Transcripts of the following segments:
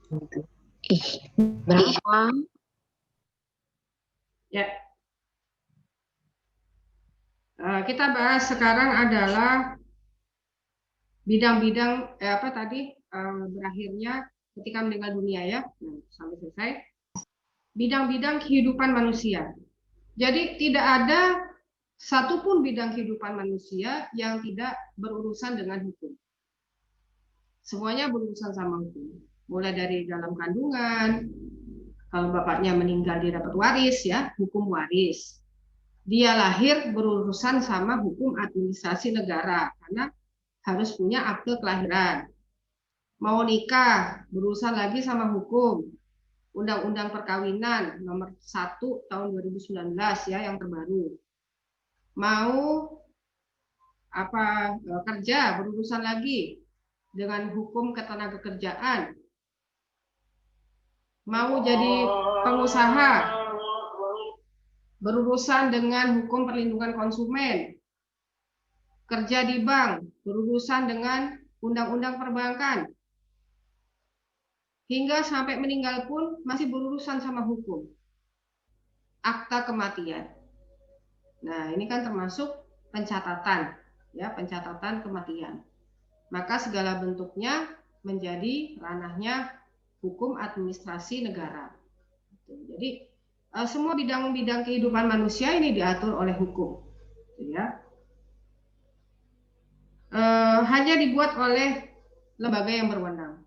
Ih, berapa? Ya, kita bahas sekarang adalah bidang-bidang apa tadi berakhirnya ketika meninggal dunia ya. Nah, sampai selesai. Bidang-bidang kehidupan manusia. Jadi tidak ada satupun bidang kehidupan manusia yang tidak berurusan dengan hukum. Semuanya berurusan sama hukum. Mulai dari dalam kandungan, kalau bapaknya meninggal dia dapat waris ya, hukum waris. Dia lahir berurusan sama hukum administrasi negara karena harus punya akte kelahiran. Mau nikah berurusan lagi sama hukum. Undang-Undang Perkawinan nomor 1 tahun 2019 ya yang terbaru. Mau kerja berurusan lagi dengan hukum ketenagakerjaan. Mau jadi pengusaha berurusan dengan hukum perlindungan konsumen. Kerja di bank berurusan dengan undang-undang perbankan. Hingga sampai meninggal pun masih berurusan sama hukum. Akta kematian. Nah, ini kan termasuk pencatatan, ya, pencatatan kematian. Maka segala bentuknya menjadi ranahnya hukum administrasi negara. Jadi semua bidang-bidang kehidupan manusia ini diatur oleh hukum, ya. Hanya dibuat oleh lembaga yang berwenang.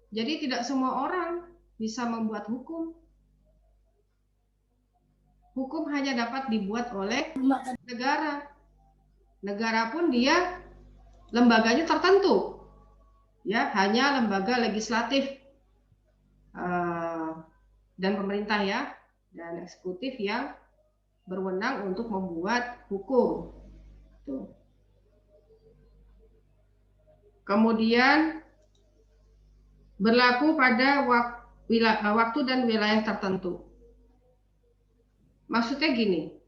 Jadi tidak semua orang bisa membuat hukum. Hukum hanya dapat dibuat oleh negara. Negara pun dia lembaganya tertentu, ya, hanya lembaga legislatif dan pemerintah ya, dan eksekutif yang berwenang untuk membuat hukum. Tuh. Kemudian berlaku pada waktu dan wilayah tertentu. Maksudnya gini,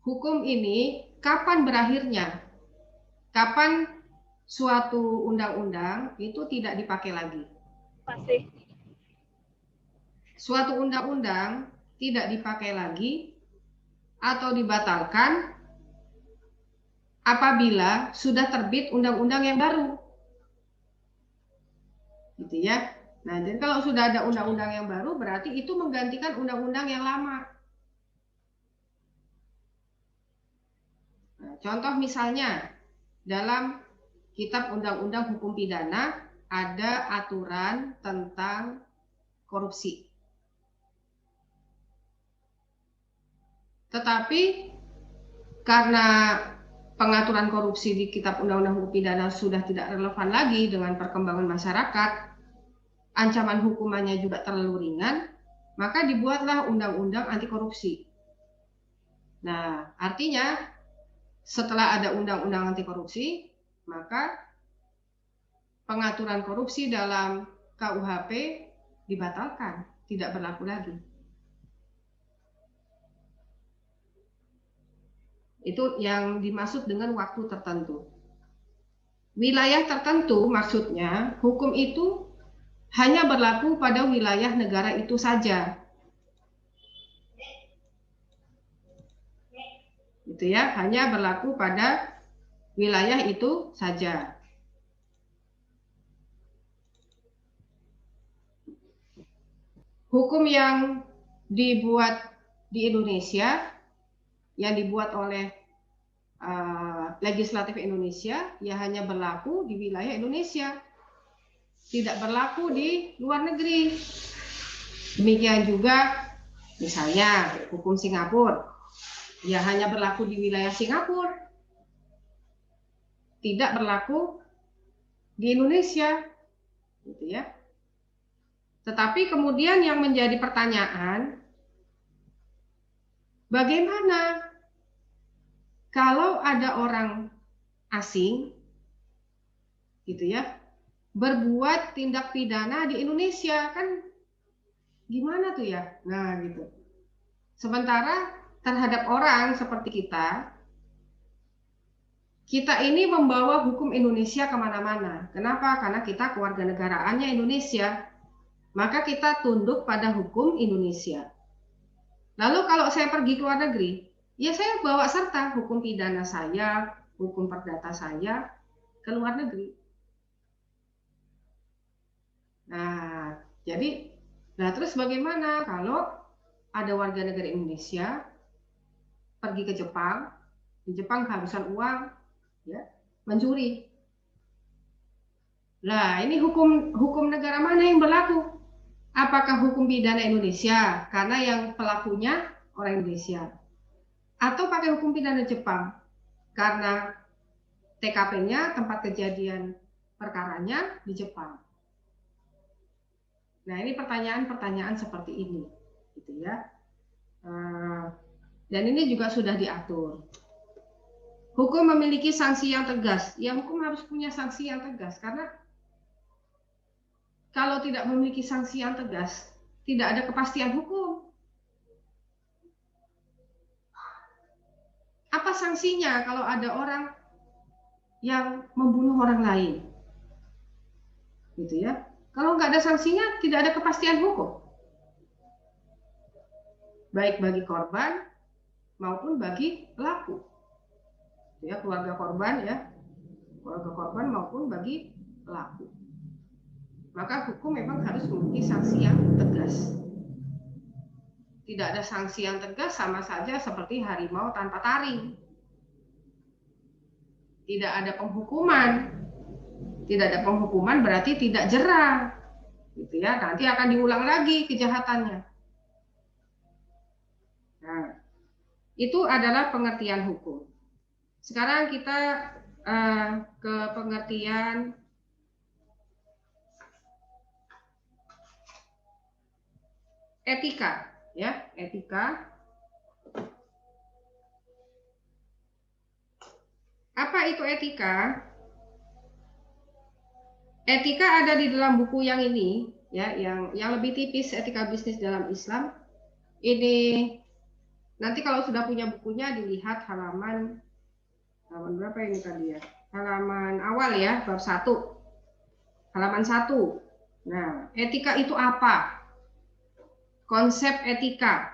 hukum ini kapan berakhirnya? Kapan suatu undang-undang itu tidak dipakai lagi? Pasti. Suatu undang-undang tidak dipakai lagi atau dibatalkan apabila sudah terbit undang-undang yang baru. Gitu ya. Nah, jadi kalau sudah ada undang-undang yang baru berarti itu menggantikan undang-undang yang lama. Nah, contoh misalnya dalam Kitab Undang-Undang Hukum Pidana ada aturan tentang korupsi. Tetapi karena pengaturan korupsi di Kitab Undang-Undang Hukum Pidana sudah tidak relevan lagi dengan perkembangan masyarakat, ancaman hukumannya juga terlalu ringan, maka dibuatlah undang-undang anti korupsi. Nah, artinya setelah ada undang-undang anti korupsi, maka pengaturan korupsi dalam KUHP dibatalkan, tidak berlaku lagi. Itu yang dimaksud dengan waktu tertentu. Wilayah tertentu maksudnya hukum itu hanya berlaku pada wilayah negara itu saja. Gitu ya, hanya berlaku pada wilayah itu saja. Hukum yang dibuat di Indonesia, yang dibuat oleh legislatif Indonesia, ya hanya berlaku di wilayah Indonesia, tidak berlaku di luar negeri. Demikian juga misalnya hukum Singapura, ya hanya berlaku di wilayah Singapura, tidak berlaku di Indonesia, gitu ya. Tetapi kemudian yang menjadi pertanyaan, bagaimana kalau ada orang asing, gitu ya, berbuat tindak pidana di Indonesia, kan gimana tuh ya? Nah, gitu. Sementara terhadap orang seperti kita kita ini membawa hukum Indonesia kemana-mana. Kenapa? Karena kita kewarganegaraannya Indonesia. Maka kita tunduk pada hukum Indonesia. Lalu kalau saya pergi ke luar negeri, ya saya bawa serta hukum pidana saya, hukum perdata saya ke luar negeri. Nah, jadi, terus bagaimana kalau ada warga negara Indonesia pergi ke Jepang, di Jepang kehabisan uang, ya, mencuri. Nah, ini hukum negara mana yang berlaku? Apakah hukum pidana Indonesia karena yang pelakunya orang Indonesia? Atau pakai hukum pidana Jepang karena TKP-nya, tempat kejadian perkaranya di Jepang? Nah, ini pertanyaan-pertanyaan seperti ini, gitu ya. Dan ini juga sudah diatur. Hukum memiliki sanksi yang tegas. Ya, hukum harus punya sanksi yang tegas karena kalau tidak memiliki sanksi yang tegas, tidak ada kepastian hukum. Apa sanksinya kalau ada orang yang membunuh orang lain? Gitu ya. Kalau nggak ada sanksinya, tidak ada kepastian hukum. Baik bagi korban maupun bagi pelaku. Ya, keluarga korban maupun bagi pelaku. Maka hukum memang harus memiliki sanksi yang tegas. Tidak ada sanksi yang tegas sama saja seperti harimau tanpa taring. Tidak ada penghukuman. Tidak ada penghukuman berarti tidak jera. Gitu ya, nanti akan diulang lagi kejahatannya. Nah, itu adalah pengertian hukum. Sekarang kita ke pengertian etika, ya, etika. Apa itu etika? Etika ada di dalam buku yang ini, ya, yang lebih tipis, etika bisnis dalam Islam. Ini nanti kalau sudah punya bukunya dilihat halaman berapa ini tadi ya? Halaman awal ya, bab 1. Halaman 1. Nah, etika itu apa? Konsep etika.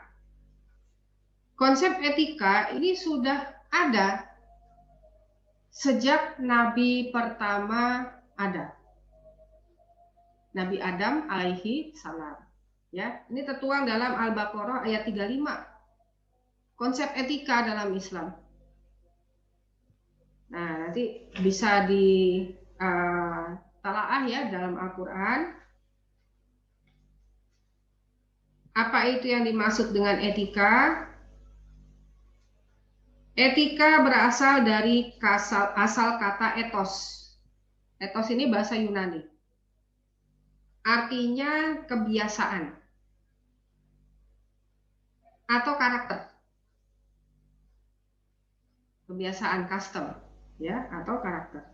Konsep etika ini sudah ada sejak Nabi pertama ada. Nabi Adam alaihi salam. Ya, ini tertuang dalam Al-Baqarah ayat 35. Konsep etika dalam Islam. Nah, nanti bisa ditalaah ya dalam Al-Qur'an. Apa itu yang dimaksud dengan etika? Etika berasal dari asal kata etos. Etos ini bahasa Yunani. Artinya kebiasaan atau karakter. Kebiasaan, custom, ya, atau karakter.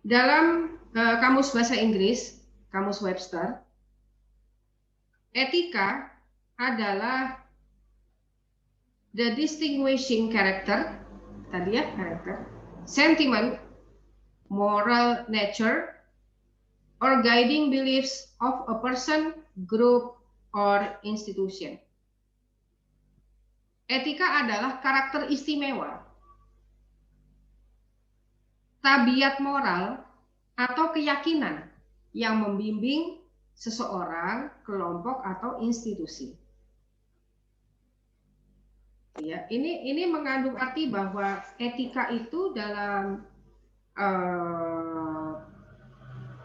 Dalam kamus bahasa Inggris, kamus Webster, etika adalah the distinguishing character, tadi ya, karakter, sentiment, moral nature, or guiding beliefs of a person, group, or institution. Etika adalah karakter istimewa, tabiat moral, atau keyakinan yang membimbing seseorang, kelompok, atau institusi. Ya, ini mengandung arti bahwa etika itu dalam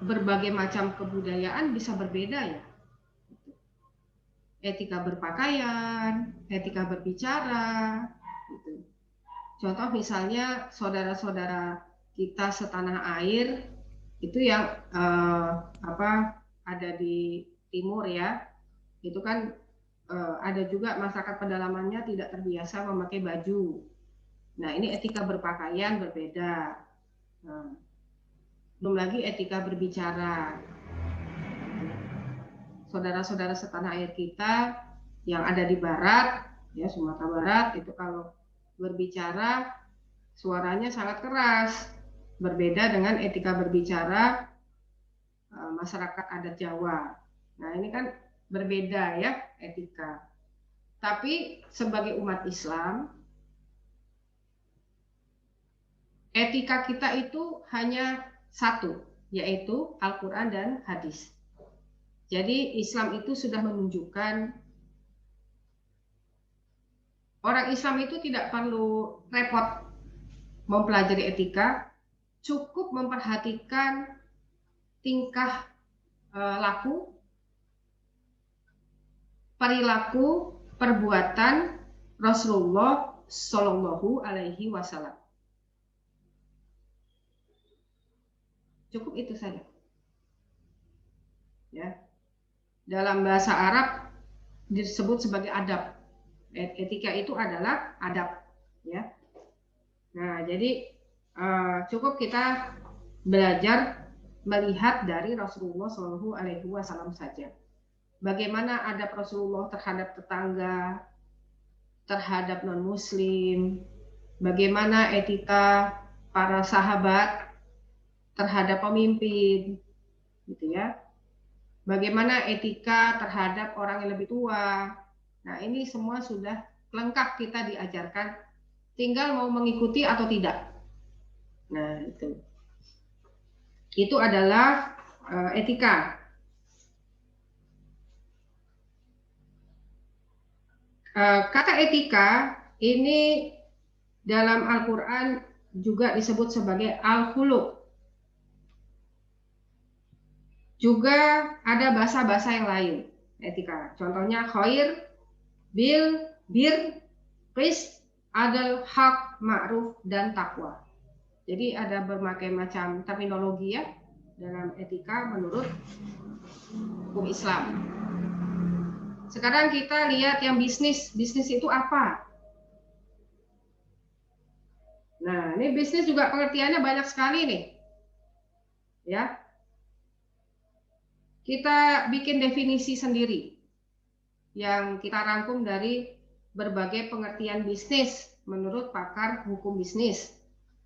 berbagai macam kebudayaan bisa berbeda ya. Etika berpakaian, etika berbicara, gitu. Contoh misalnya saudara-saudara kita setanah air itu yang ada di timur ya, itu kan ada juga masyarakat pedalamannya tidak terbiasa memakai baju. Nah, ini etika berpakaian berbeda. Belum lagi etika berbicara. Saudara-saudara setanah air kita yang ada di barat Ya, Sumatera Barat itu kalau berbicara suaranya sangat keras, berbeda dengan etika berbicara masyarakat adat Jawa. Nah, ini kan berbeda ya etika. Tapi sebagai umat Islam, etika kita itu hanya satu, yaitu Al-Quran dan hadis. Jadi Islam itu sudah menunjukkan orang Islam itu tidak perlu repot mempelajari etika, cukup memperhatikan tingkah laku, perilaku, perbuatan Rasulullah Shallallahu Alaihi Wasallam. Cukup itu saja. Ya. Dalam bahasa Arab disebut sebagai adab. Etika itu adalah adab. Ya. Nah, jadi cukup kita belajar melihat dari Rasulullah Shallallahu Alaihi Wasallam saja. Bagaimana adab Rasulullah terhadap tetangga, terhadap non-Muslim, bagaimana etika para sahabat terhadap pemimpin, gitu ya. Bagaimana etika terhadap orang yang lebih tua. Nah, ini semua sudah lengkap kita diajarkan. Tinggal mau mengikuti atau tidak. Nah, itu. Itu adalah etika. Kata etika ini dalam Al-Quran juga disebut sebagai al-khuluq. Juga ada bahasa-bahasa yang lain etika. Contohnya khair, bir, qist, adil, hak, ma'ruf, dan takwa. Jadi ada berbagai macam terminologi ya dalam etika menurut hukum Islam. Sekarang kita lihat yang bisnis. Bisnis itu apa? Nah, ini bisnis juga pengertiannya banyak sekali nih. Ya. Kita bikin definisi sendiri yang kita rangkum dari berbagai pengertian bisnis menurut pakar hukum bisnis.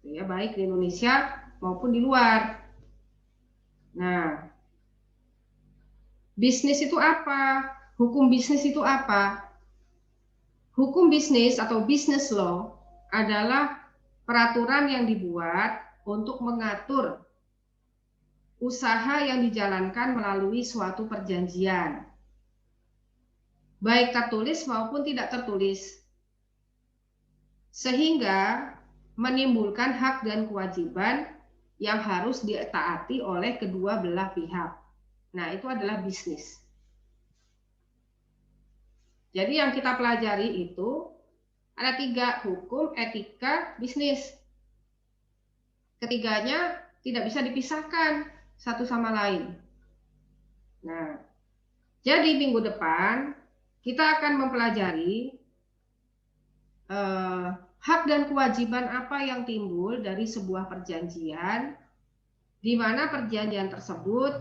Ya, baik di Indonesia maupun di luar. Nah, bisnis itu apa? Hukum bisnis itu apa? Hukum bisnis atau business law adalah peraturan yang dibuat untuk mengatur usaha yang dijalankan melalui suatu perjanjian, baik tertulis maupun tidak tertulis, sehingga menimbulkan hak dan kewajiban yang harus ditaati oleh kedua belah pihak. Nah, itu adalah bisnis. Jadi yang kita pelajari itu ada 3, hukum, etika, bisnis. Ketiganya tidak bisa dipisahkan satu sama lain. Nah, jadi minggu depan kita akan mempelajari hak dan kewajiban apa yang timbul dari sebuah perjanjian, di mana perjanjian tersebut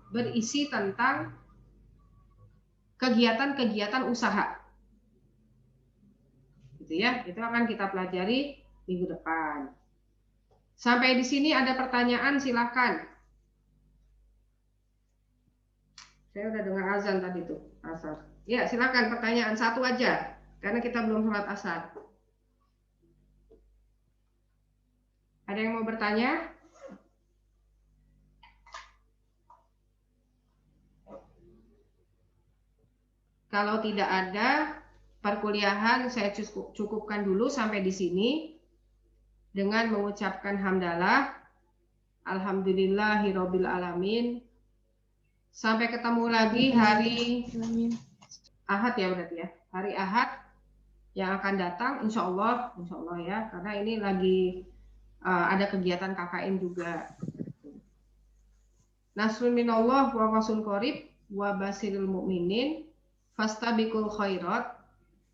berisi tentang kegiatan-kegiatan usaha. Gitu ya, itu akan kita pelajari minggu depan. Sampai di sini ada pertanyaan, silakan. Saya udah dengar azan tadi tuh, asar. Ya, silakan pertanyaan satu aja, karena kita belum sholat asar. Ada yang mau bertanya? Kalau tidak ada, perkuliahan saya cukupkan dulu sampai di sini dengan mengucapkan hamdalah, alhamdulillahirabbil alamin. Sampai ketemu lagi hari Ahad ya berarti ya, hari Ahad yang akan datang, insya Allah ya, karena ini lagi ada kegiatan KKN juga. Nasrun minallah wa fasun qarib wa basiril mu'minin. Fastabiqul khairat.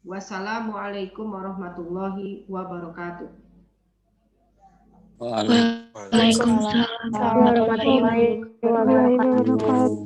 Wassalamualaikum warahmatullahi wabarakatuh. Waalaikumsalam warahmatullahi wabarakatuh.